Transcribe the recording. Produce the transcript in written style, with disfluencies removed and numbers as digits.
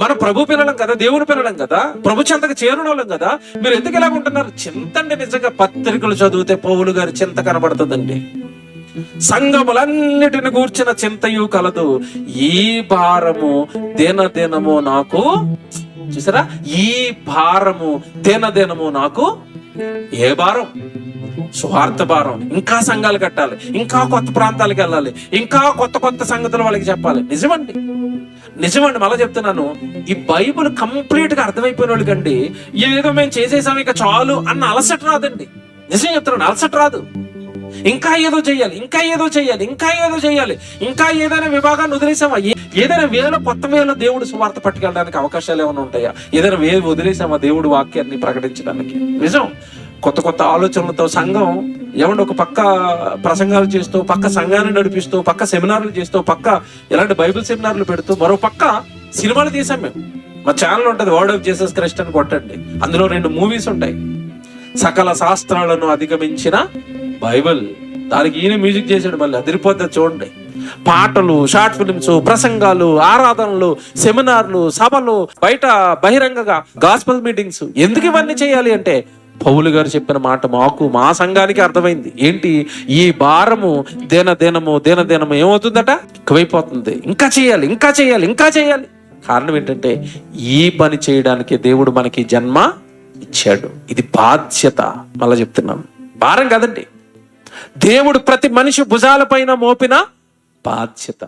మన ప్రభు పిల్లలం కదా, దేవుని పిల్లలం కదా, ప్రభు చెంతకు చేరునోళ్ళం కదా. మీరు ఎందుకు ఇలాగ ఉంటున్నారు? చింత అండి. నిజంగా పత్రికలు చదివితే పౌలు గారి చింత కనబడుతుందండి. సంఘములన్నిటిని గూర్చిన చింతయు కలదు, ఈ భారము దినదినము నాకు, చూసారా, ఈ భారము దినదినము నాకు. ఏ భారం? సువార్త భారం. ఇంకా సంఘాలు కట్టాలి, ఇంకా కొత్త ప్రాంతాలకు వెళ్ళాలి, ఇంకా కొత్త కొత్త సంగతులు వాళ్ళకి చెప్పాలి. నిజమండి, నిజమండి. మళ్ళీ చెప్తున్నాను, ఈ బైబుల్ కంప్లీట్ గా అర్థమైపోయిన వాళ్ళకండి ఏదో మేము చేసేసాం ఇక చాలు అన్న అలసట రాదండి. నిజం చెప్తున్నాను, అలసట రాదు. ఇంకా ఏదో చెయ్యాలి, ఇంకా ఏదో చెయ్యాలి, ఇంకా ఏదో చెయ్యాలి, ఇంకా ఏదైనా విభాగాన్ని వదిలేసామా, ఏదైనా వేలో కొత్త వేలో దేవుడు సువార్త పట్టుకెళ్ళడానికి అవకాశాలు ఏమైనా ఉంటాయా? ఏదైనా వే వదిలేసామా దేవుడు వాక్యాన్ని ప్రకటించడానికి? నిజం. కొత్త కొత్త ఆలోచనలతో సంఘం ఏమంటే ఒక పక్క ప్రసంగాలు చేస్తూ, పక్క సంఘాన్ని నడిపిస్తూ, పక్క సెమినార్లు చేస్తూ, పక్క ఇలాంటి బైబిల్ సెమినార్లు పెడుతూ, మరో పక్క సినిమాలు తీసాం మేము. మా ఛానల్ ఉంటుంది వర్డ్ ఆఫ్ జీసస్ క్రైస్ట్ అని కొట్టండి, అందులో 2 మూవీస్ ఉంటాయి. సకల శాస్త్రాలను అధిగమించిన బైబిల్, దానికి ఈయన మ్యూజిక్ చేసాడు, మళ్ళీ అదిరిపోద్ది చూడండి. పాటలు, షార్ట్ ఫిల్మ్స్, ప్రసంగాలు, ఆరాధనలు, సెమినార్లు, సభలు, బయట బహిరంగంగా గాస్పెల్ మీటింగ్స్. ఎందుకు ఇవన్నీ చేయాలి అంటే పౌలు గారు చెప్పిన మాట మాకు, మా సంఘానికి అర్థమైంది. ఏంటి? ఈ భారము దినదినము ఏమవుతుందట? ఎక్కువైపోతుంది. ఇంకా చేయాలి, ఇంకా చేయాలి, ఇంకా చేయాలి. కారణం ఏంటంటే ఈ పని చేయడానికి దేవుడు మనకి జన్మ ఇచ్చాడు. ఇది బాధ్యత. మళ్ళీ చెప్తున్నాను, భారం కాదండి, దేవుడు ప్రతి మనిషి భుజాల పైన మోపిన బాధ్యత.